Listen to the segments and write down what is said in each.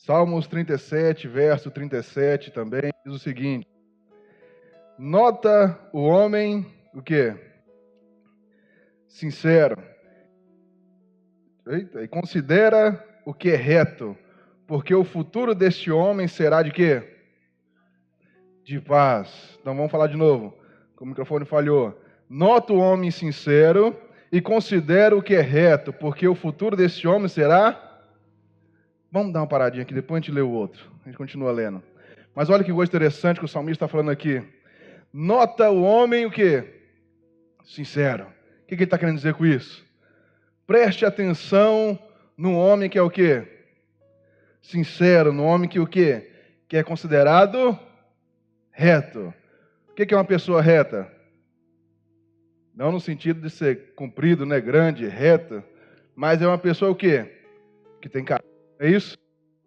Salmos 37, verso 37 também, diz o seguinte: nota o homem, o quê? Sincero. Eita, e considera o que é reto, porque o futuro deste homem será de quê? De paz. Então vamos falar de novo, o microfone falhou. Nota o homem sincero e considera o que é reto, porque o futuro deste homem será... Vamos dar uma paradinha aqui, depois a gente lê o outro. A gente continua lendo. Mas olha que coisa interessante que o salmista está falando aqui. Nota o homem o quê? Sincero. O que ele está querendo dizer com isso? Preste atenção no homem que é o quê? Sincero, no homem que o quê? Que é considerado reto. O que é uma pessoa reta? Não no sentido de ser comprido, né, grande, reta, mas é uma pessoa o quê? Que tem caráter. É isso?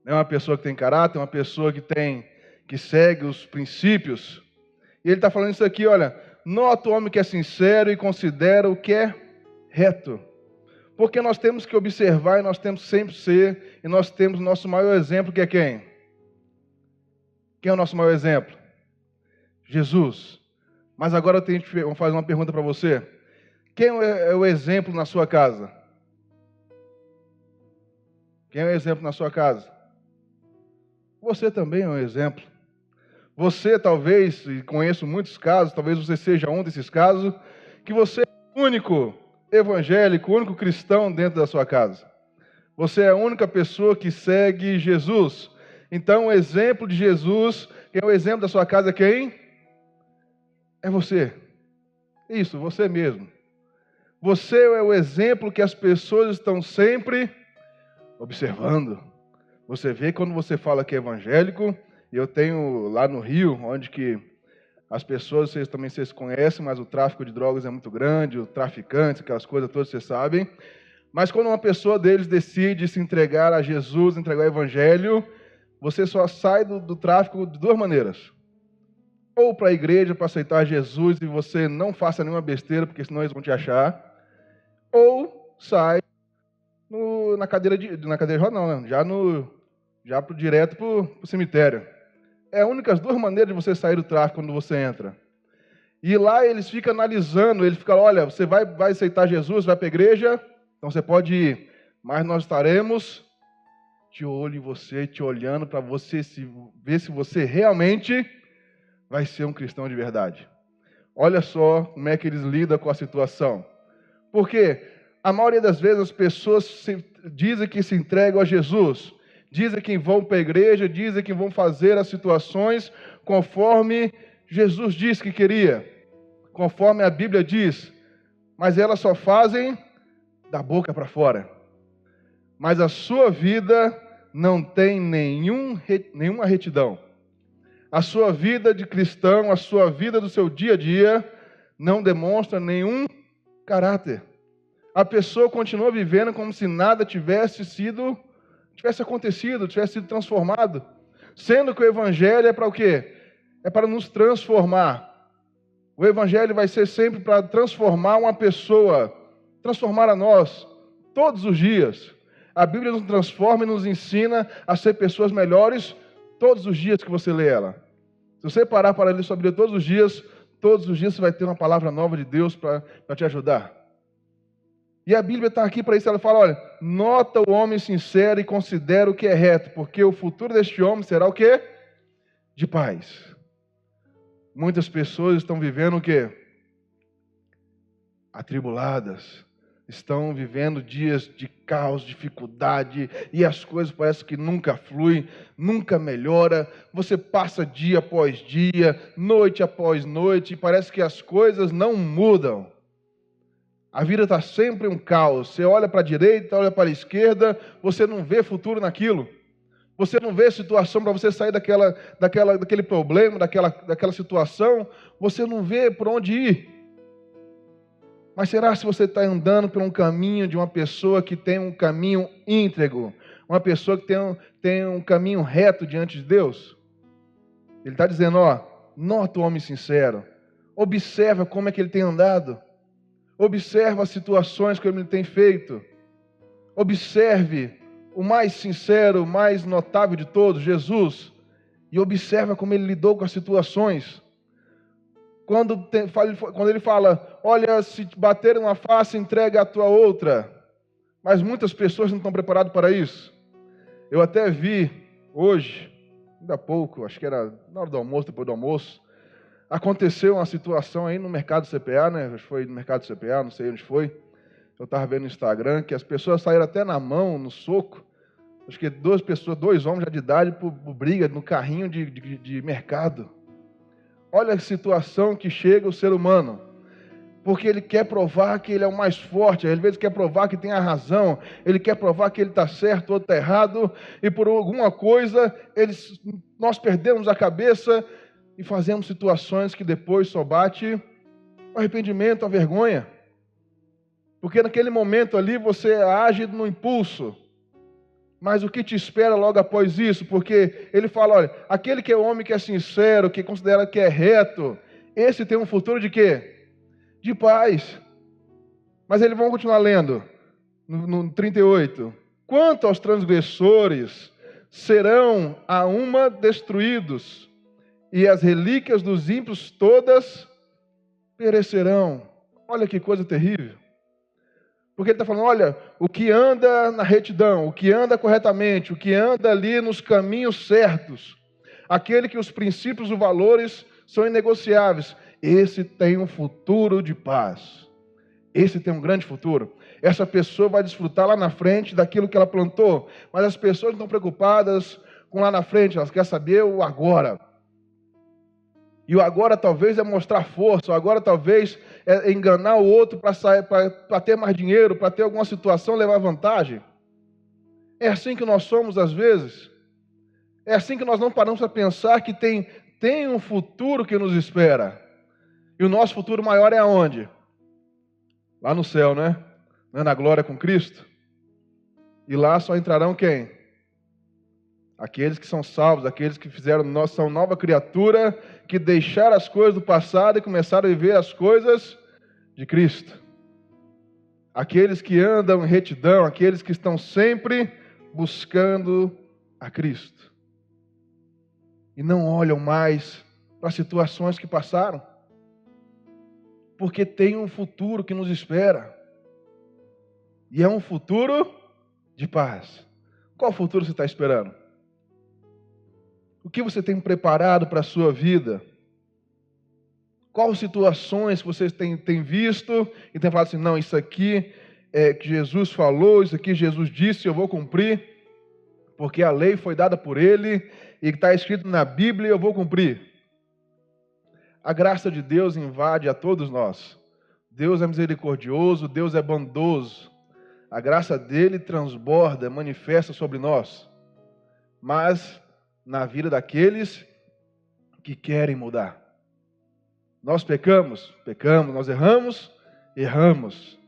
É uma pessoa que tem caráter, uma pessoa que segue os princípios. E ele está falando isso aqui, olha, nota o homem que é sincero e considera o que é reto. Porque nós temos que observar e nós temos que sempre ser, e nós temos o nosso maior exemplo, que é quem? Quem é o nosso maior exemplo? Jesus. Mas agora eu vou fazer uma pergunta para você. Quem é o exemplo na sua casa? Quem é o exemplo na sua casa? Você também é um exemplo. Você talvez, e conheço muitos casos, talvez você seja um desses casos, que você é o único evangélico, o único cristão dentro da sua casa. Você é a única pessoa que segue Jesus. Então o exemplo de Jesus, quem é o exemplo da sua casa é quem? É você. Isso, você mesmo. Você é o exemplo que as pessoas estão sempre observando. Você vê quando você fala que é evangélico, e eu tenho lá no Rio, onde que as pessoas, vocês conhecem, mas o tráfico de drogas é muito grande, o traficante, aquelas coisas todas vocês sabem. Mas quando uma pessoa deles decide se entregar a Jesus, entregar o evangelho, você só sai do tráfico de duas maneiras. Ou para a igreja, para aceitar Jesus, e você não faça nenhuma besteira, porque senão eles vão te achar. Ou sai na cadeira de roda, não, né? Já direto para o cemitério. É as únicas duas maneiras de você sair do tráfico quando você entra. E lá eles ficam analisando, ele fica, olha, você vai aceitar Jesus, vai para a igreja, então você pode ir, mas nós estaremos de olho em você, te olhando para você ver se você realmente vai ser um cristão de verdade. Olha só como é que eles lidam com a situação. Porque a maioria das vezes as pessoas dizem que se entregam a Jesus, dizem que vão para a igreja, dizem que vão fazer as situações conforme Jesus disse que queria, conforme a Bíblia diz, mas elas só fazem da boca para fora. Mas a sua vida não tem nenhuma retidão. A sua vida de cristão, a sua vida do seu dia a dia, não demonstra nenhum caráter. A pessoa continua vivendo como se nada tivesse acontecido, tivesse sido transformado. Sendo que o Evangelho é para o quê? É para nos transformar. O Evangelho vai ser sempre para transformar uma pessoa, transformar a nós, todos os dias. A Bíblia nos transforma e nos ensina a ser pessoas melhores todos os dias que você lê ela. Se você parar para ler sua Bíblia todos os dias você vai ter uma palavra nova de Deus para te ajudar. E a Bíblia está aqui para isso, ela fala, olha, nota o homem sincero e considera o que é reto, porque o futuro deste homem será o quê? De paz. Muitas pessoas estão vivendo o quê? Atribuladas. Estão vivendo dias de caos, dificuldade, e as coisas parecem que nunca fluem, nunca melhora. Você passa dia após dia, noite após noite, e parece que as coisas não mudam. A vida está sempre um caos. Você olha para a direita, olha para a esquerda, você não vê futuro naquilo. Você não vê situação para você sair daquele problema, daquela situação. Você não vê por onde ir. Mas será se você está andando por um caminho de uma pessoa que tem um caminho íntegro? Uma pessoa que tem um caminho reto diante de Deus? Ele está dizendo, nota o homem sincero. Observa como é que ele tem andado. Observa as situações que ele tem feito. Observe o mais sincero, o mais notável de todos, Jesus, e observa como ele lidou com as situações. Quando ele fala, olha, se te bater uma face, entrega a tua outra. Mas muitas pessoas não estão preparadas para isso. Eu até vi hoje, ainda há pouco, acho que era na hora do almoço, depois do almoço, aconteceu uma situação aí no mercado CPA, né? Acho que foi no mercado CPA, não sei onde foi. Eu estava vendo no Instagram que as pessoas saíram até na mão, no soco. Acho que dois homens já de idade, por briga no carrinho de mercado. Olha a situação que chega o ser humano. Porque ele quer provar que ele é o mais forte, às vezes quer provar que tem a razão, ele quer provar que ele está certo ou está errado, e por alguma coisa nós perdemos a cabeça e fazemos situações que depois só bate o arrependimento, a vergonha. Porque naquele momento ali você age no impulso, mas o que te espera logo após isso? Porque ele fala, olha, aquele que é homem que é sincero, que considera que é reto, esse tem um futuro de quê? De paz. Mas eles vão continuar lendo no 38. Quanto aos transgressores, serão a uma destruídos, e as relíquias dos ímpios todas perecerão. Olha que coisa terrível. Porque ele está falando, olha, o que anda na retidão, o que anda corretamente, o que anda ali nos caminhos certos, aquele que os princípios e valores são inegociáveis, esse tem um futuro de paz. Esse tem um grande futuro. Essa pessoa vai desfrutar lá na frente daquilo que ela plantou. Mas as pessoas não estão preocupadas com lá na frente, elas querem saber o agora. E o agora talvez é mostrar força, o agora talvez é enganar o outro para ter mais dinheiro, para ter alguma situação, levar vantagem. É assim que nós somos às vezes. É assim que nós não paramos para pensar que tem um futuro que nos espera. E o nosso futuro maior é aonde? Lá no céu, né? Na glória com Cristo. E lá só entrarão quem? Aqueles que são salvos, aqueles que são nova criatura, que deixaram as coisas do passado e começaram a viver as coisas de Cristo. Aqueles que andam em retidão, aqueles que estão sempre buscando a Cristo. E não olham mais para as situações que passaram. Porque tem um futuro que nos espera. E é um futuro de paz. Qual futuro você está esperando? O que você tem preparado para a sua vida? Quais situações que você tem visto e tem falado assim, não, isso aqui é que Jesus falou, isso aqui Jesus disse, eu vou cumprir, porque a lei foi dada por Ele e está escrito na Bíblia, eu vou cumprir. A graça de Deus invade a todos nós. Deus é misericordioso, Deus é bondoso. A graça dele transborda, manifesta sobre nós. Mas na vida daqueles que querem mudar. Nós pecamos, nós erramos.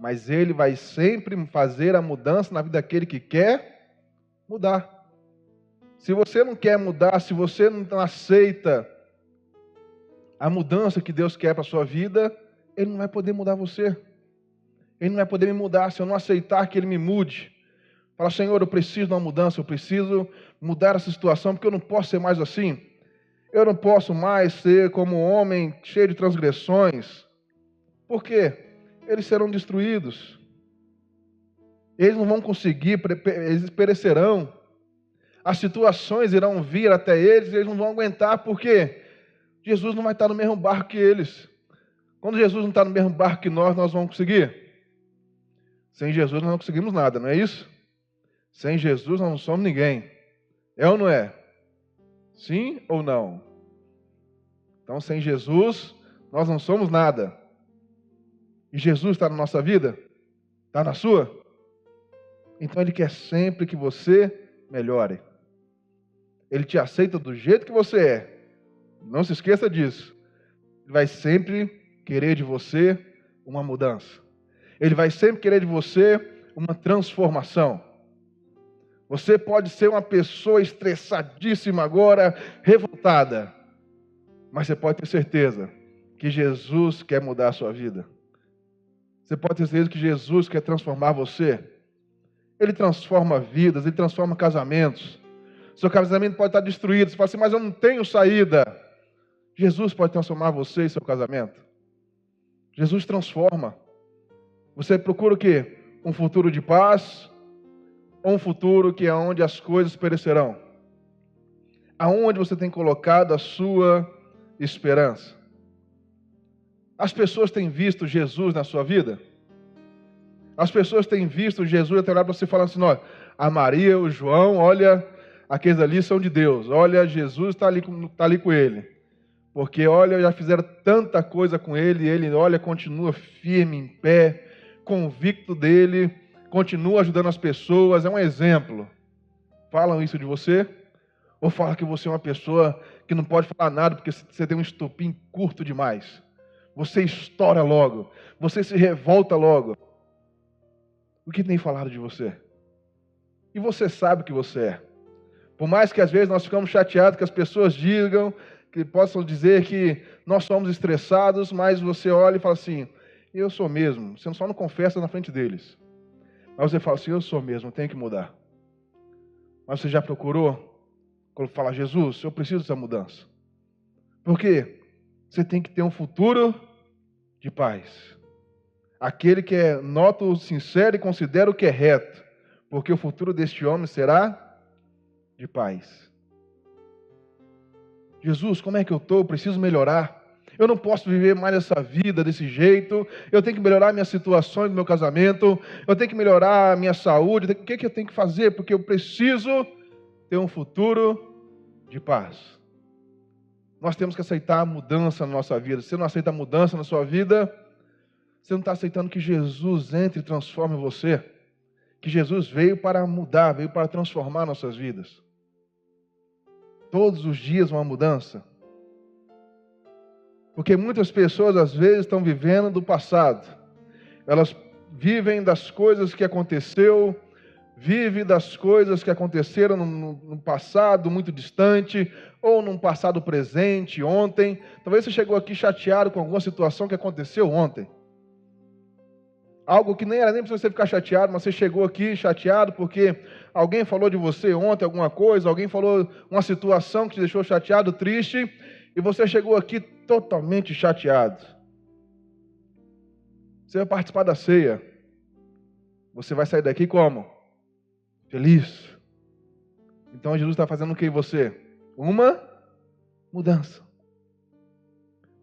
Mas ele vai sempre fazer a mudança na vida daquele que quer mudar. Se você não quer mudar, se você não aceita a mudança que Deus quer para a sua vida, Ele não vai poder mudar você. Ele não vai poder me mudar se eu não aceitar que Ele me mude. Fala, Senhor, eu preciso de uma mudança, eu preciso mudar essa situação, porque eu não posso ser mais assim. Eu não posso mais ser como um homem cheio de transgressões. Por quê? Eles serão destruídos. Eles não vão conseguir, eles perecerão. As situações irão vir até eles e eles não vão aguentar, por quê? Jesus não vai estar no mesmo barco que eles. Quando Jesus não está no mesmo barco que nós vamos conseguir? Sem Jesus nós não conseguimos nada, não é isso? Sem Jesus nós não somos ninguém. É ou não é? Sim ou não? Então, sem Jesus, nós não somos nada. E Jesus está na nossa vida? Está na sua? Então Ele quer sempre que você melhore. Ele te aceita do jeito que você é. Não se esqueça disso. Ele vai sempre querer de você uma mudança. Ele vai sempre querer de você uma transformação. Você pode ser uma pessoa estressadíssima agora, revoltada. Mas você pode ter certeza que Jesus quer mudar a sua vida. Você pode ter certeza que Jesus quer transformar você. Ele transforma vidas, Ele transforma casamentos. Seu casamento pode estar destruído. Você fala assim, mas eu não tenho saída. Jesus pode transformar você e seu casamento. Jesus transforma. Você procura o quê? Um futuro de paz ou um futuro que é onde as coisas perecerão? Aonde você tem colocado a sua esperança? As pessoas têm visto Jesus na sua vida? As pessoas têm visto Jesus até lá para você falar assim, ó, a Maria, o João, olha, aqueles ali são de Deus. Olha, Jesus está ali com ele. Porque, olha, já fizeram tanta coisa com ele, e ele, olha, continua firme, em pé, convicto dele, continua ajudando as pessoas, é um exemplo. Falam isso de você? Ou falam que você é uma pessoa que não pode falar nada porque você tem um estopim curto demais? Você estoura logo, você se revolta logo. O que tem falado de você? E você sabe o que você é. Por mais que às vezes nós ficamos chateados que as pessoas digam, que possam dizer que nós somos estressados, mas você olha e fala assim, eu sou mesmo. Você só não confessa na frente deles. Mas você fala assim, eu sou mesmo, tenho que mudar. Mas você já procurou? Quando fala, Jesus, eu preciso dessa mudança. Por quê? Você tem que ter um futuro de paz. Aquele que nota o sincero e considera o que é reto. Porque o futuro deste homem será de paz. Jesus, como é que eu estou? Preciso melhorar. Eu não posso viver mais essa vida desse jeito. Eu tenho que melhorar minhas situações do meu casamento. Eu tenho que melhorar a minha saúde. O que eu tenho que fazer? Porque eu preciso ter um futuro de paz. Nós temos que aceitar a mudança na nossa vida. Se você não aceita a mudança na sua vida, você não está aceitando que Jesus entre e transforme você. Que Jesus veio para mudar, veio para transformar nossas vidas. Todos os dias uma mudança. Porque muitas pessoas às vezes estão vivendo do passado. Elas vivem das coisas que aconteceu, vivem das coisas que aconteceram no passado muito distante, ou num passado presente, ontem. Talvez você chegou aqui chateado com alguma situação que aconteceu ontem. Algo que nem era nem para você ficar chateado, mas você chegou aqui chateado porque alguém falou de você ontem alguma coisa, alguém falou uma situação que te deixou chateado, triste, e você chegou aqui totalmente chateado. Você vai participar da ceia. Você vai sair daqui como? Feliz. Então Jesus está fazendo o que em você? Uma mudança.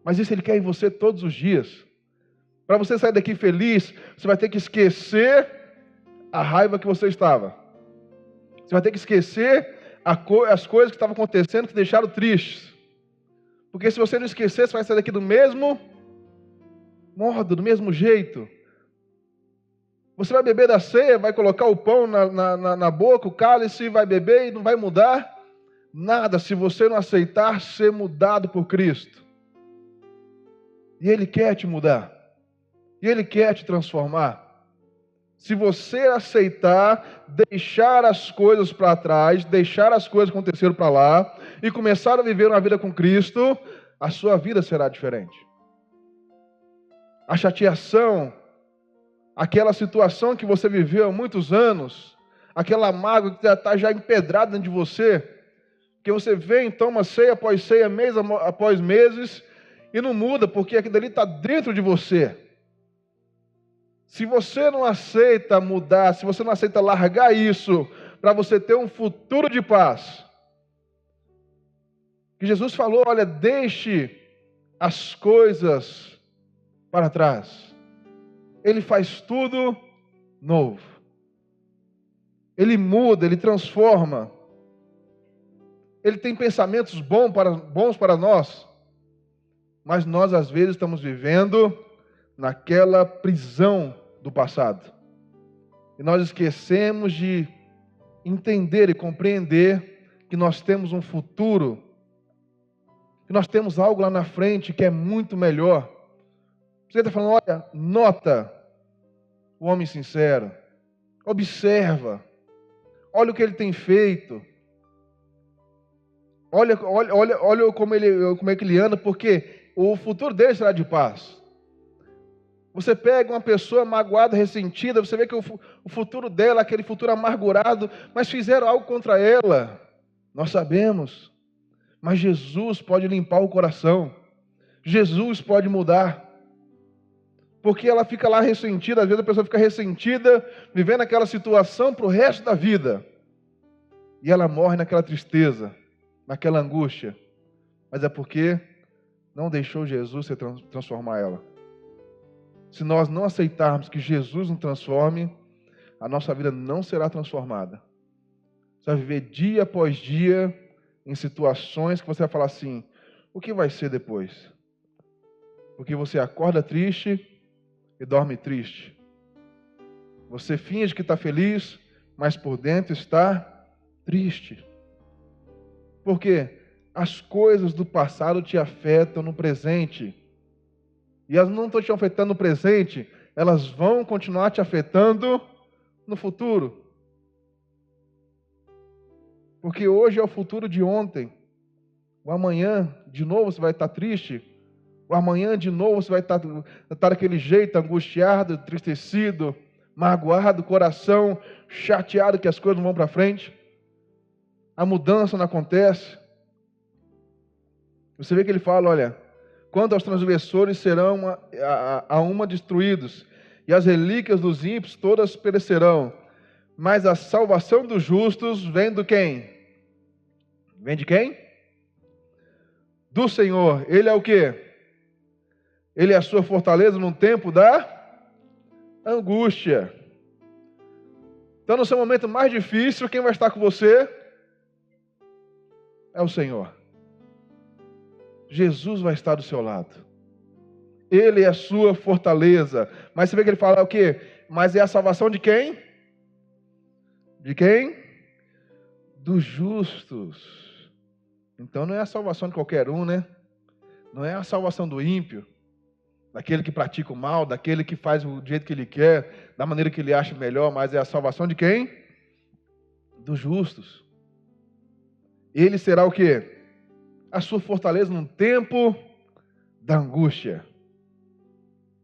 Mas isso Ele quer em você todos os dias. Para você sair daqui feliz, você vai ter que esquecer a raiva que você estava. Você vai ter que esquecer as coisas que estavam acontecendo que deixaram tristes. Porque se você não esquecer, você vai sair daqui do mesmo modo, do mesmo jeito. Você vai beber da ceia, vai colocar o pão na boca, o cálice, vai beber e não vai mudar nada se você não aceitar ser mudado por Cristo. E Ele quer te mudar. E Ele quer te transformar. Se você aceitar, deixar as coisas para trás, deixar as coisas acontecerem para lá, e começar a viver uma vida com Cristo, a sua vida será diferente. A chateação, aquela situação que você viveu há muitos anos, aquela mágoa que está já empedrada dentro de você, que você vem, toma ceia após ceia, mês após meses, e não muda, porque aquilo ali está dentro de você. Se você não aceita mudar, se você não aceita largar isso, para você ter um futuro de paz, que Jesus falou, olha, deixe as coisas para trás. Ele faz tudo novo. Ele muda, Ele transforma. Ele tem pensamentos bons para nós, mas nós às vezes estamos vivendo naquela prisão do passado. E nós esquecemos de entender e compreender que nós temos um futuro, que nós temos algo lá na frente que é muito melhor. Você está falando, olha, nota o homem sincero, observa, olha o que ele tem feito, olha como é que ele anda, porque o futuro dele será de paz. Você pega uma pessoa magoada, ressentida, você vê que o futuro dela, aquele futuro amargurado, mas fizeram algo contra ela. Nós sabemos. Mas Jesus pode limpar o coração. Jesus pode mudar. Porque ela fica lá ressentida, às vezes a pessoa fica ressentida, vivendo aquela situação para o resto da vida. E ela morre naquela tristeza, naquela angústia. Mas é porque não deixou Jesus transformar ela. Se nós não aceitarmos que Jesus nos transforme, a nossa vida não será transformada. Você vai viver dia após dia em situações que você vai falar assim, o que vai ser depois? Porque você acorda triste e dorme triste. Você finge que está feliz, mas por dentro está triste. Por quê? As coisas do passado te afetam no presente. E elas não estão te afetando no presente, elas vão continuar te afetando no futuro. Porque hoje é o futuro de ontem. O amanhã, de novo, você vai estar triste. O amanhã, de novo, você vai estar daquele jeito, angustiado, entristecido, magoado, coração chateado que as coisas não vão para frente. A mudança não acontece. Você vê que ele fala, olha, quanto aos transgressores serão a uma destruídos, e as relíquias dos ímpios todas perecerão. Mas a salvação dos justos vem do quem? Vem de quem? Do Senhor. Ele é o quê? Ele é a sua fortaleza no tempo da angústia. Então, no seu momento mais difícil, quem vai estar com você? É o Senhor. Jesus vai estar do seu lado. Ele é a sua fortaleza. Mas você vê que ele fala o quê? Mas é a salvação de quem? De quem? Dos justos. Então não é a salvação de qualquer um, né? Não é a salvação do ímpio, daquele que pratica o mal, daquele que faz do jeito que ele quer, da maneira que ele acha melhor, mas é a salvação de quem? Dos justos. Ele será o quê? A sua fortaleza no tempo da angústia.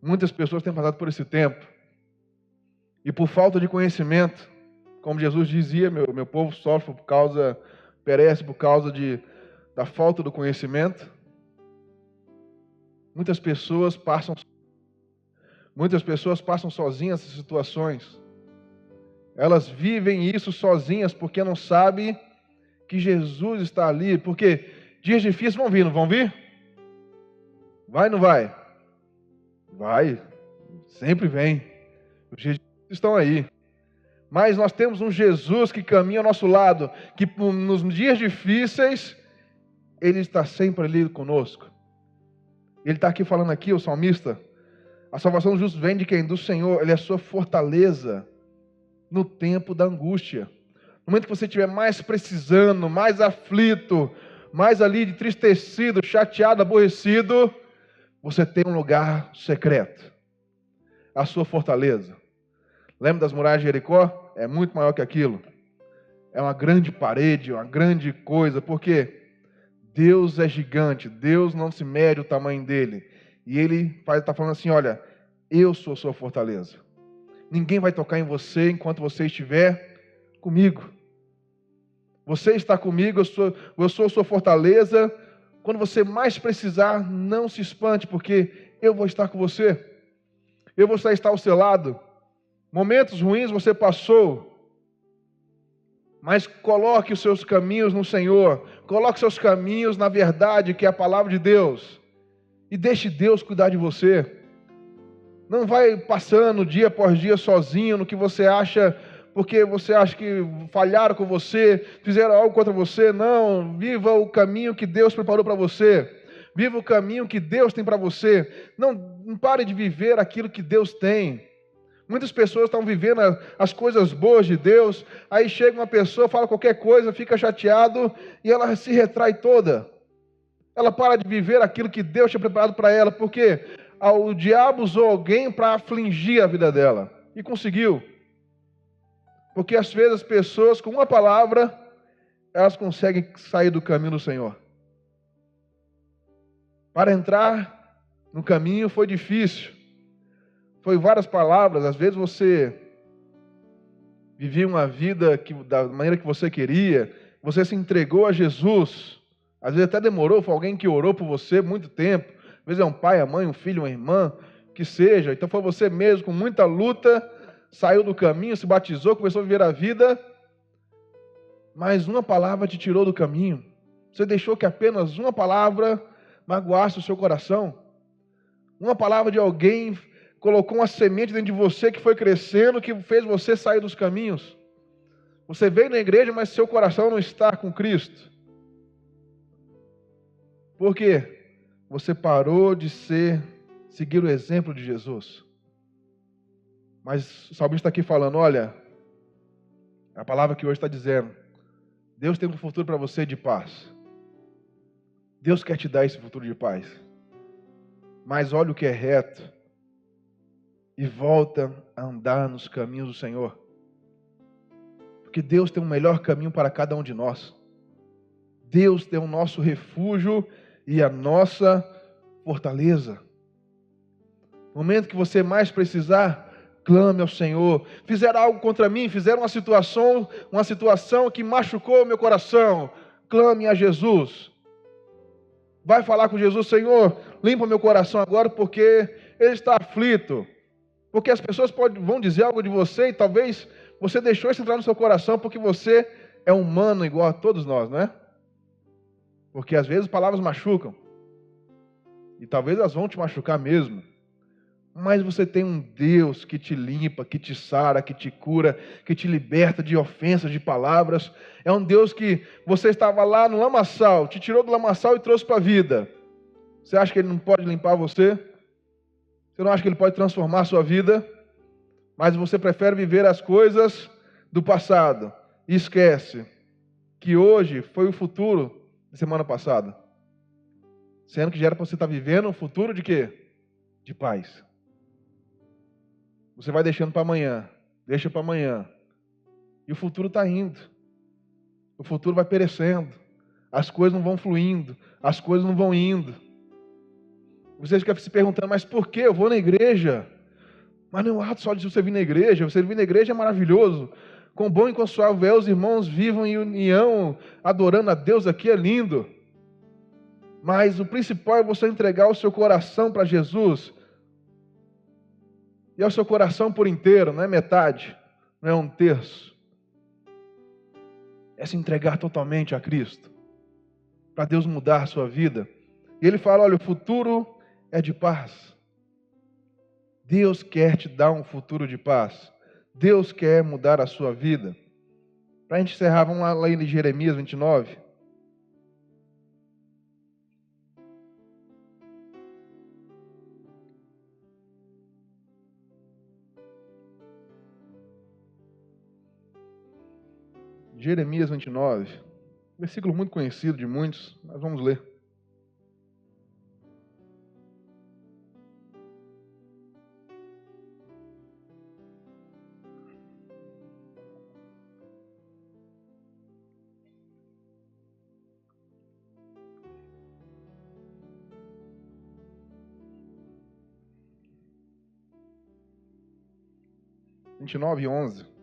Muitas pessoas têm passado por esse tempo. E por falta de conhecimento, como Jesus dizia, meu povo sofre perece por causa da falta do conhecimento. Muitas pessoas passam sozinhas essas situações. Elas vivem isso sozinhas porque não sabem que Jesus está ali. Porque dias difíceis vão vir, não vão vir? Vai ou não vai? Vai, sempre vem. Os dias difíceis estão aí. Mas nós temos um Jesus que caminha ao nosso lado, que nos dias difíceis, Ele está sempre ali conosco. Ele está aqui falando aqui, o salmista, a salvação dos justos vem de quem? Do Senhor. Ele é a sua fortaleza no tempo da angústia. No momento que você estiver mais precisando, mais aflito, mais ali entristecido, chateado, aborrecido, você tem um lugar secreto. A sua fortaleza. Lembra das muralhas de Jericó? É muito maior que aquilo. É uma grande parede, uma grande coisa, porque Deus é gigante, Deus não se mede o tamanho dele. E Ele está falando assim, olha, eu sou a sua fortaleza. Ninguém vai tocar em você enquanto você estiver comigo. Você está comigo, eu sou a sua fortaleza. Quando você mais precisar, não se espante, porque eu vou estar com você. Eu vou estar ao seu lado. Momentos ruins você passou, mas coloque os seus caminhos no Senhor. Coloque seus caminhos na verdade, que é a palavra de Deus. E deixe Deus cuidar de você. Não vai passando dia após dia sozinho no que você acha, porque você acha que falharam com você, fizeram algo contra você. Não, viva o caminho que Deus preparou para você. Viva o caminho que Deus tem para você. Não pare de viver aquilo que Deus tem. Muitas pessoas estão vivendo as coisas boas de Deus, aí chega uma pessoa, fala qualquer coisa, fica chateado e ela se retrai toda. Ela para de viver aquilo que Deus tinha preparado para ela, porque o diabo usou alguém para afligir a vida dela. E conseguiu. Porque às vezes as pessoas, com uma palavra, elas conseguem sair do caminho do Senhor. Para entrar no caminho foi difícil. Foi várias palavras. Às vezes você vivia uma vida da maneira que você queria, você se entregou a Jesus. Às vezes até demorou, foi alguém que orou por você muito tempo. Às vezes é um pai, a mãe, um filho, uma irmã, que seja. Então foi você mesmo, com muita luta, saiu do caminho, se batizou, começou a viver a vida, mas uma palavra te tirou do caminho. Você deixou que apenas uma palavra magoasse o seu coração. Uma palavra de alguém colocou uma semente dentro de você que foi crescendo, que fez você sair dos caminhos. Você veio na igreja, mas seu coração não está com Cristo. Por quê? Você parou de seguir o exemplo de Jesus. Mas o salmista está aqui falando, olha, a palavra que hoje está dizendo, Deus tem um futuro para você de paz. Deus quer te dar esse futuro de paz. Mas olha o que é reto e volta a andar nos caminhos do Senhor. Porque Deus tem um melhor caminho para cada um de nós. Deus tem o nosso refúgio e a nossa fortaleza. No momento que você mais precisar, clame ao Senhor. Fizeram algo contra mim, fizeram uma situação que machucou o meu coração. Clame a Jesus. Vai falar com Jesus, Senhor, limpa meu coração agora porque ele está aflito. Porque as pessoas vão dizer algo de você e talvez você deixou isso entrar no seu coração porque você é humano igual a todos nós, não é? Porque às vezes palavras machucam. E talvez elas vão te machucar mesmo. Mas você tem um Deus que te limpa, que te sara, que te cura, que te liberta de ofensas, de palavras. É um Deus que você estava lá no lamaçal, te tirou do lamaçal e trouxe para a vida. Você acha que Ele não pode limpar você? Você não acha que Ele pode transformar a sua vida? Mas você prefere viver as coisas do passado. E esquece que hoje foi o futuro da semana passada. Sendo que já era para você estar vivendo um futuro de quê? De paz. Você vai deixando para amanhã. Deixa para amanhã. E o futuro está indo. O futuro vai perecendo. As coisas não vão fluindo. As coisas não vão indo. Você fica se perguntando, mas por que eu vou na igreja? Mas não é um ato só de você vir na igreja. Você vir na igreja é maravilhoso. Quão bom e quão suave é os irmãos vivam em união, adorando a Deus aqui, é lindo. Mas o principal é você entregar o seu coração para Jesus. E é o seu coração por inteiro, não é metade, não é um terço. É se entregar totalmente a Cristo. Para Deus mudar a sua vida. E Ele fala, olha, o futuro é de paz. Deus quer te dar um futuro de paz. Deus quer mudar a sua vida. Para a gente encerrar, vamos lá em Jeremias 29. Jeremias 29, versículo muito conhecido de muitos, mas vamos ler. Vinte e nove, 11.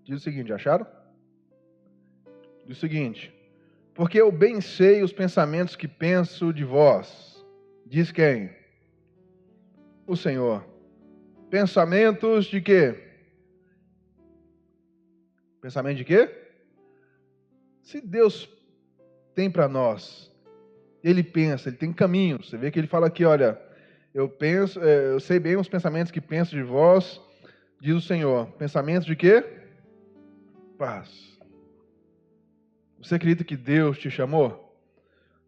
Diz o seguinte, acharam? Diz o seguinte, porque eu bem sei os pensamentos que penso de vós. Diz quem? O Senhor. Pensamentos de quê? Pensamento de quê? Se Deus tem para nós, Ele pensa, Ele tem caminhos. Você vê que Ele fala aqui, olha, eu sei bem os pensamentos que penso de vós, diz o Senhor. Pensamentos de quê? Paz. Você acredita que Deus te chamou?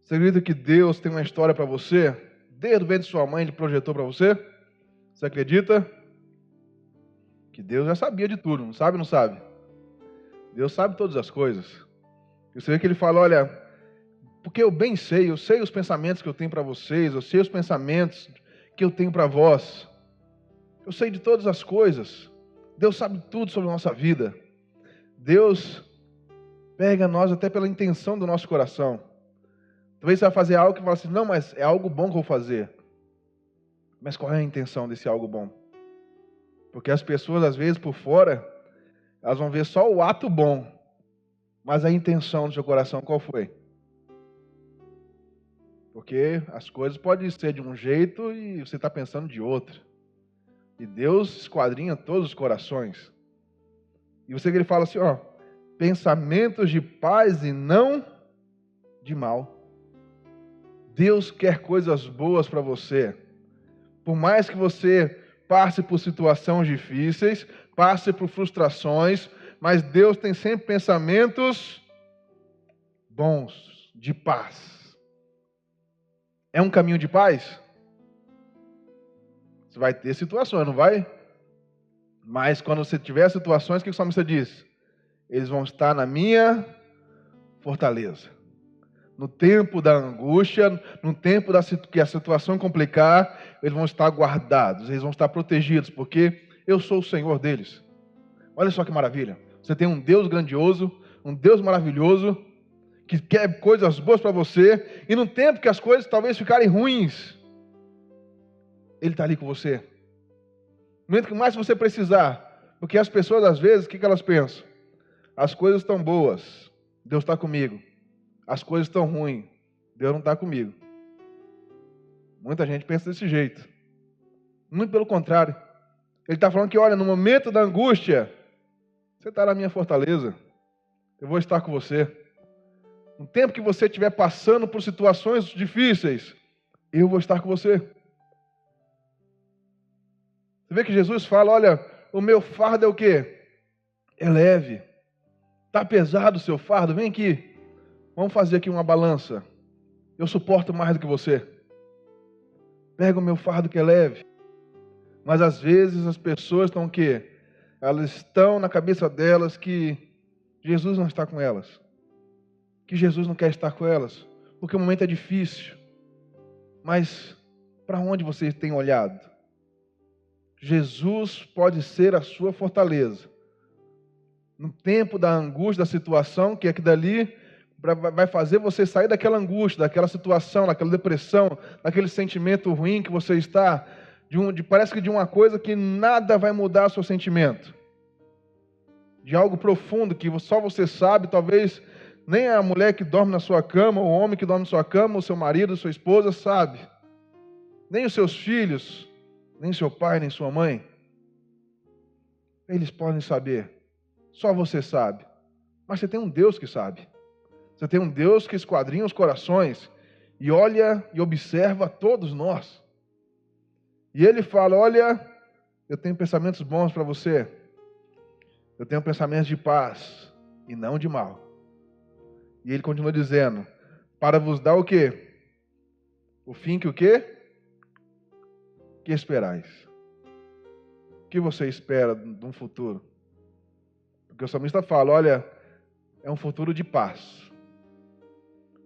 Você acredita que Deus tem uma história para você? Desde o ventre de sua mãe Ele projetou para você? Você acredita? Que Deus já sabia de tudo, não sabe ou não sabe? Deus sabe todas as coisas. E você vê que Ele fala, olha, porque eu sei os pensamentos que eu tenho para vocês, eu sei os pensamentos que eu tenho para vós. Eu sei de todas as coisas. Deus sabe tudo sobre a nossa vida. Deus pega nós até pela intenção do nosso coração. Talvez você vai fazer algo que fala assim, não, mas é algo bom que eu vou fazer. Mas qual é a intenção desse algo bom? Porque as pessoas, às vezes, por fora, elas vão ver só o ato bom. Mas a intenção do seu coração, qual foi? Porque as coisas podem ser de um jeito e você está pensando de outro. E Deus esquadrinha todos os corações. E você que ele fala assim, ó, pensamentos de paz e não de mal. Deus quer coisas boas para você. Por mais que você passe por situações difíceis, passe por frustrações, mas Deus tem sempre pensamentos bons, de paz. É um caminho de paz? Você vai ter situações, não vai? Mas quando você tiver situações, o que o salmista diz? Eles vão estar na minha fortaleza. No tempo da angústia, no tempo que a situação complicar, eles vão estar guardados, eles vão estar protegidos, porque eu sou o Senhor deles. Olha só que maravilha. Você tem um Deus grandioso, um Deus maravilhoso, que quer coisas boas para você, e no tempo que as coisas talvez ficarem ruins, Ele está ali com você. No momento que mais você precisar, porque as pessoas às vezes, o que elas pensam? As coisas estão boas, Deus está comigo. As coisas estão ruins, Deus não está comigo. Muita gente pensa desse jeito. Muito pelo contrário. Ele está falando que, olha, no momento da angústia, você está na minha fortaleza. Eu vou estar com você. No tempo que você estiver passando por situações difíceis, eu vou estar com você. Você vê que Jesus fala, olha, o meu fardo é o quê? É leve. Está pesado o seu fardo? Vem aqui. Vamos fazer aqui uma balança. Eu suporto mais do que você. Pega o meu fardo que é leve. Mas às vezes as pessoas estão o quê? Elas estão na cabeça delas que Jesus não está com elas. Que Jesus não quer estar com elas. Porque o momento é difícil. Mas para onde vocês têm olhado? Jesus pode ser a sua fortaleza. No tempo da angústia, da situação, que é que dali vai fazer você sair daquela angústia, daquela situação, daquela depressão, daquele sentimento ruim que você está, parece que de uma coisa que nada vai mudar o seu sentimento. De algo profundo que só você sabe, talvez nem a mulher que dorme na sua cama, o homem que dorme na sua cama, o seu marido, sua esposa sabe. Nem os seus filhos, nem seu pai, nem sua mãe. Eles podem saber. Só você sabe. Mas você tem um Deus que sabe. Você tem um Deus que esquadrinha os corações e olha e observa todos nós. E Ele fala, olha, eu tenho pensamentos bons para você. Eu tenho pensamentos de paz e não de mal. E Ele continua dizendo, para vos dar o quê? O fim que o quê? Que esperais? O que você espera de um futuro? Porque o salmista fala, olha, é um futuro de paz.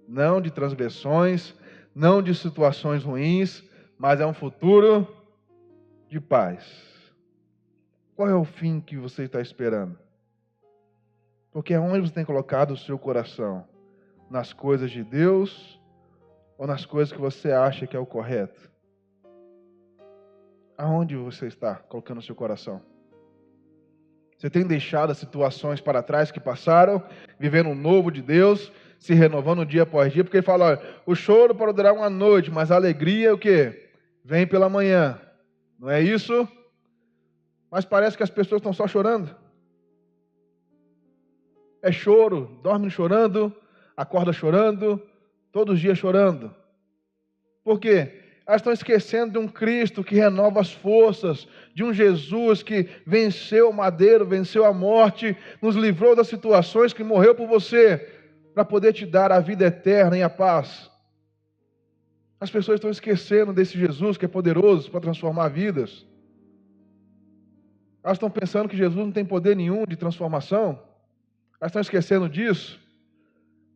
Não de transgressões, não de situações ruins, mas é um futuro de paz. Qual é o fim que você está esperando? Porque onde você tem colocado o seu coração? Nas coisas de Deus ou nas coisas que você acha que é o correto? Aonde você está colocando o seu coração? Você tem deixado as situações para trás que passaram, vivendo um novo de Deus, se renovando dia após dia, porque Ele fala, olha, o choro pode durar uma noite, mas a alegria é o quê? Vem pela manhã. Não é isso? Mas parece que as pessoas estão só chorando. É choro, dorme chorando, acorda chorando, todos os dias chorando. Por quê? Elas estão esquecendo de um Cristo que renova as forças, de um Jesus que venceu o madeiro, venceu a morte, nos livrou das situações, que morreu por você, para poder te dar a vida eterna e a paz. As pessoas estão esquecendo desse Jesus que é poderoso para transformar vidas. Elas estão pensando que Jesus não tem poder nenhum de transformação. Elas estão esquecendo disso.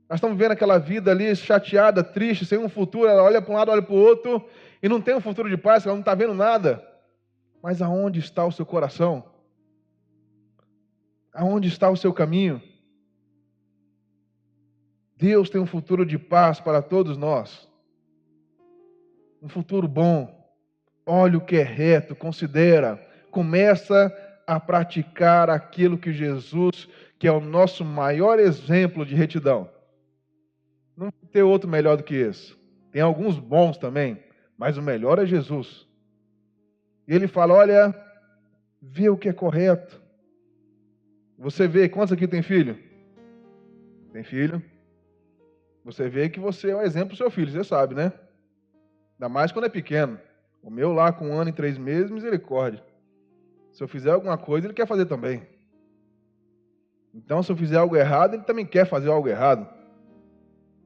Nós estamos vendo aquela vida ali chateada, triste, sem um futuro. Ela olha para um lado, olha para o outro e não tem um futuro de paz, ela não está vendo nada. Mas aonde está o seu coração? Aonde está o seu caminho? Deus tem um futuro de paz para todos nós. Um futuro bom. Olha o que é reto, considera. Começa a praticar aquilo que Jesus, que é o nosso maior exemplo de retidão. Não tem outro melhor do que esse. Tem alguns bons também, mas o melhor é Jesus. E ele fala, olha, vê o que é correto. Você vê, quantos aqui tem filho? Tem filho? Você vê que você é um exemplo do seu filho, você sabe, né? Ainda mais quando é pequeno. O meu lá com 1 ano e 3 meses, misericórdia. Se eu fizer alguma coisa, ele quer fazer também. Então, se eu fizer algo errado, ele também quer fazer algo errado.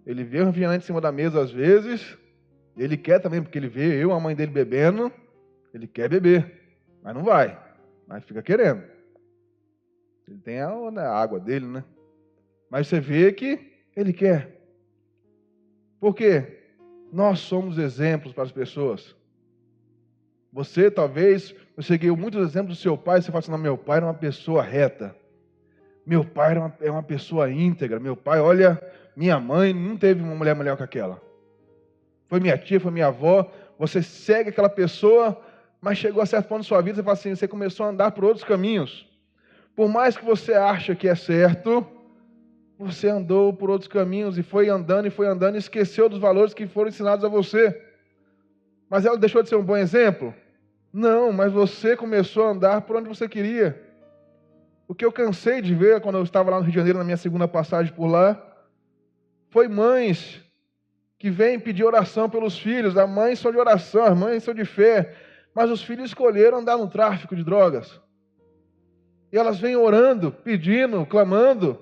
Ele vê o refrigerante em cima da mesa às vezes, ele quer também, porque ele vê eu, a mãe dele bebendo, ele quer beber, mas não vai, mas fica querendo. Ele tem a água dele, né? Mas você vê que ele quer. Por quê? Nós somos exemplos para as pessoas. Você, talvez, eu cheguei muitos exemplos do seu pai, você fala assim, não, meu pai era uma pessoa reta. Meu pai é uma pessoa íntegra. Meu pai, olha, minha mãe não teve uma mulher melhor que aquela. Foi minha tia, foi minha avó. Você segue aquela pessoa, mas chegou a certo ponto da sua vida, você fala assim, você começou a andar por outros caminhos. Por mais que você ache que é certo, você andou por outros caminhos e foi andando e esqueceu dos valores que foram ensinados a você. Mas ela deixou de ser um bom exemplo? Não, mas você começou a andar por onde você queria. O que eu cansei de ver quando eu estava lá no Rio de Janeiro, na minha segunda passagem por lá, foi mães que vêm pedir oração pelos filhos. As mães são de oração, as mães são de fé, mas os filhos escolheram andar no tráfico de drogas. E elas vêm orando, pedindo, clamando.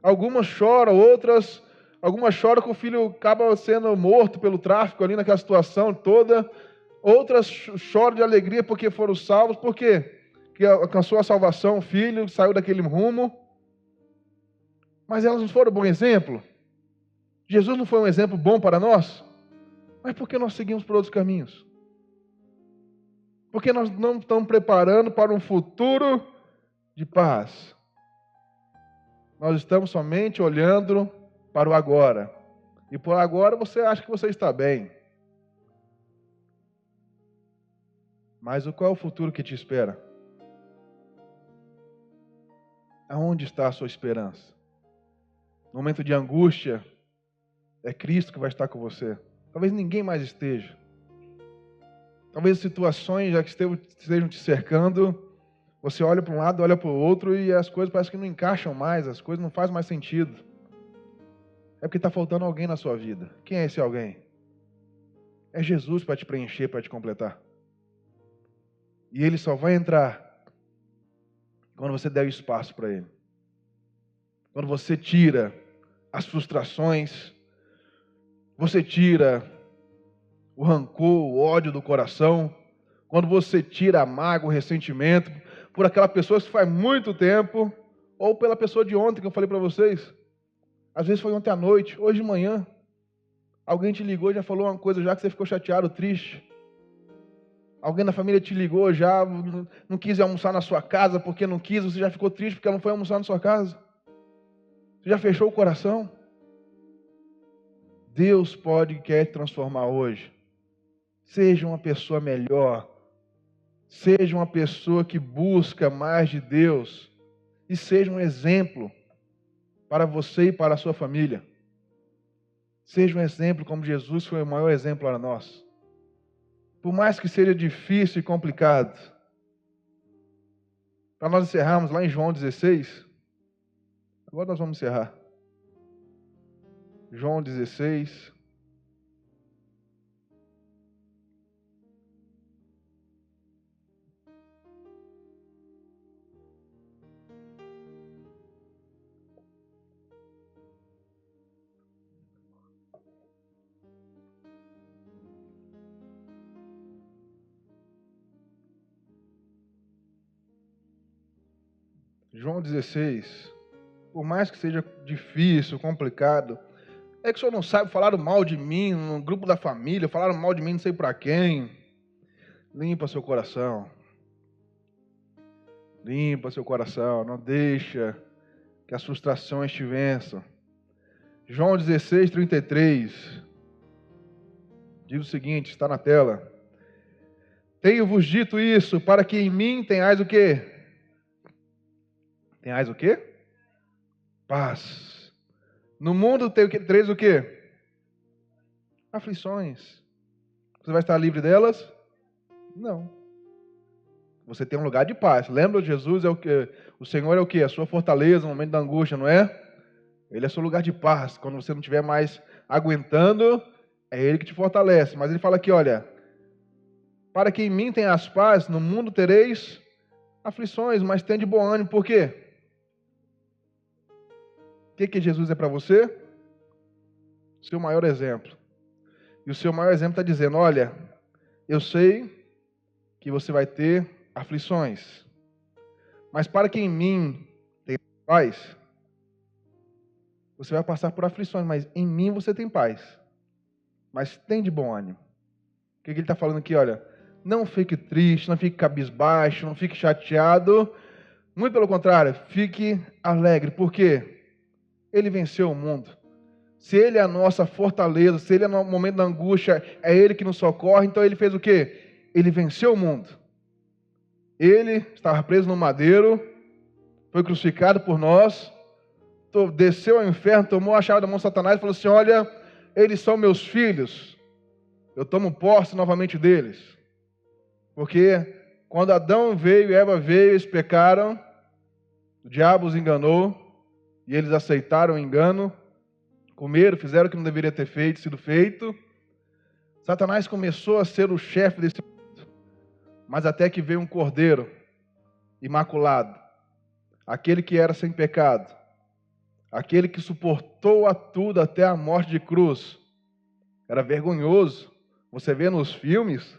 Algumas choram, algumas choram que o filho acaba sendo morto pelo tráfico ali naquela situação toda. Outras choram de alegria porque foram salvos. Por quê? Que alcançou a salvação, o filho saiu daquele rumo. Mas elas não foram um bom exemplo? Jesus não foi um exemplo bom para nós? Mas por que nós seguimos por outros caminhos? Porque nós não estamos preparando para um futuro de paz. Nós estamos somente olhando para o agora. E por agora você acha que você está bem. Mas qual é o futuro que te espera? Aonde está a sua esperança? No momento de angústia, é Cristo que vai estar com você. Talvez ninguém mais esteja. Talvez as situações já que estejam te cercando, você olha para um lado, olha para o outro e as coisas parecem que não encaixam mais, as coisas não fazem mais sentido. É porque está faltando alguém na sua vida. Quem é esse alguém? É Jesus para te preencher, para te completar. E Ele só vai entrar quando você der espaço para Ele. Quando você tira as frustrações, você tira o rancor, o ódio do coração, quando você tira a mágoa, o ressentimento por aquela pessoa que faz muito tempo, ou pela pessoa de ontem que eu falei para vocês. Às vezes foi ontem à noite, hoje de manhã. Alguém te ligou e já falou uma coisa já que você ficou chateado, triste. Alguém da família te ligou já, não quis almoçar na sua casa porque não quis, você já ficou triste porque ela não foi almoçar na sua casa. Você já fechou o coração? Deus pode e quer te transformar hoje. Seja uma pessoa melhor. Seja uma pessoa que busca mais de Deus. E seja um exemplo para você e para a sua família. Seja um exemplo como Jesus foi o maior exemplo para nós. Por mais que seja difícil e complicado. Para nós encerrarmos lá em João 16. Agora nós vamos encerrar. João 16. João 16, por mais que seja difícil, complicado, é que o senhor não sabe, falaram mal de mim no grupo da família, falaram mal de mim não sei para quem. Limpa seu coração. Limpa seu coração, não deixa que as frustrações te vençam. João 16, 33, diz o seguinte, está na tela. Tenho-vos dito isso, para que em mim tenhais o quê? Tenhais o quê? Paz. No mundo tereis o quê? Aflições. Você vai estar livre delas? Não. Você tem um lugar de paz. Lembra, Jesus é o quê? O Senhor é o quê? A sua fortaleza no momento da angústia, não é? Ele é seu lugar de paz. Quando você não estiver mais aguentando, é Ele que te fortalece. Mas Ele fala aqui, olha, para que em mim tenhas paz, no mundo tereis aflições, mas tem de bom ânimo. Por quê? O que Jesus é para você? Seu maior exemplo. E o seu maior exemplo está dizendo, olha, eu sei que você vai ter aflições, mas para que em mim tenha paz, você vai passar por aflições, mas em mim você tem paz. Mas tem de bom ânimo. O que ele está falando aqui? Olha, não fique triste, não fique cabisbaixo, não fique chateado. Muito pelo contrário, fique alegre. Por quê? Ele venceu o mundo. Se Ele é a nossa fortaleza, se Ele é no momento da angústia, é Ele que nos socorre, então Ele fez o quê? Ele venceu o mundo. Ele estava preso no madeiro, foi crucificado por nós, desceu ao inferno, tomou a chave da mão de Satanás e falou assim, olha, eles são meus filhos, eu tomo posse novamente deles. Porque quando Adão veio e Eva veio, eles pecaram, o diabo os enganou, e eles aceitaram o engano, comeram, fizeram o que não deveria ter sido feito. Satanás começou a ser o chefe desse mundo, mas até que veio um cordeiro imaculado, aquele que era sem pecado, aquele que suportou a tudo até a morte de cruz. Era vergonhoso. Você vê nos filmes,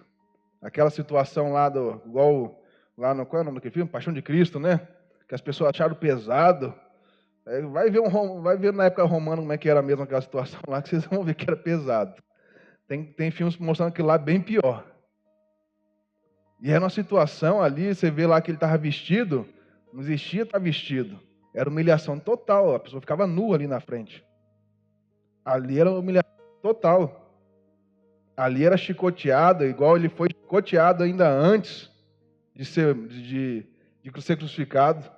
aquela situação lá qual é o nome daquele filme? Paixão de Cristo, né? Que as pessoas acharam pesado. Vai ver na época romana como é que era mesmo aquela situação lá, que vocês vão ver que era pesado. Tem filmes mostrando aquilo lá bem pior. E era uma situação ali, você vê lá que ele estava vestido, não existia estar vestido. Era humilhação total, a pessoa ficava nua ali na frente. Ali era humilhação total. Ali era chicoteado, igual ele foi chicoteado ainda antes de ser crucificado.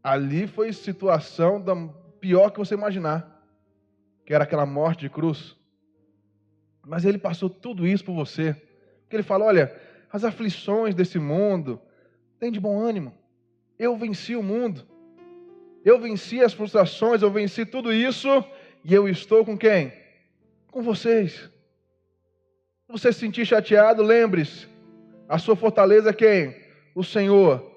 Ali foi situação da pior que você imaginar, que era aquela morte de cruz. Mas ele passou tudo isso por você. Porque ele fala, olha, as aflições desse mundo, tem de bom ânimo. Eu venci o mundo. Eu venci as frustrações, eu venci tudo isso, e eu estou com quem? Com vocês. Se você se sentir chateado, lembre-se, a sua fortaleza é quem? O Senhor.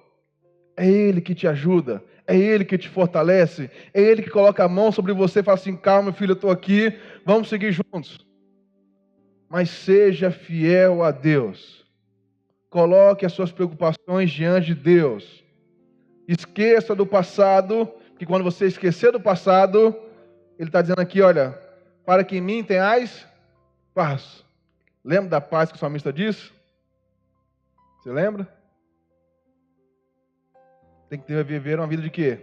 É Ele que te ajuda, é Ele que te fortalece, é Ele que coloca a mão sobre você e fala assim, calma filho, eu estou aqui, vamos seguir juntos. Mas seja fiel a Deus. Coloque as suas preocupações diante de Deus. Esqueça do passado, que quando você esquecer do passado, Ele está dizendo aqui, olha, para que em mim tenhais paz. Lembra da paz que o salmista disse? Você lembra? Tem que viver uma vida de quê?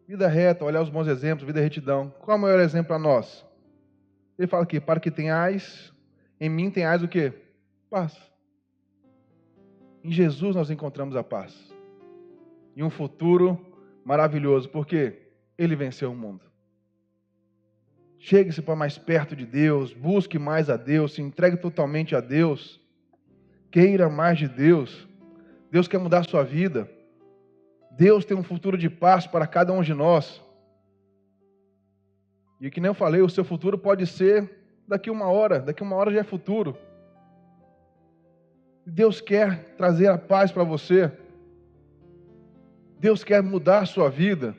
Vida reta, olhar os bons exemplos, vida retidão. Qual é o maior exemplo para nós? Ele fala aqui, para que tenhais, em mim tenhais o quê? Paz. Em Jesus nós encontramos a paz. E um futuro maravilhoso, porque Ele venceu o mundo. Chegue-se para mais perto de Deus, busque mais a Deus, se entregue totalmente a Deus, queira mais de Deus. Deus quer mudar a sua vida. Deus tem um futuro de paz para cada um de nós. E que nem eu falei, o seu futuro pode ser daqui uma hora já é futuro. Deus quer trazer a paz para você. Deus quer mudar a sua vida.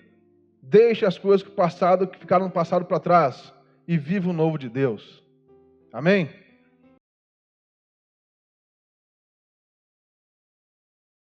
Deixe as coisas que ficaram no passado para trás e viva o novo de Deus. Amém?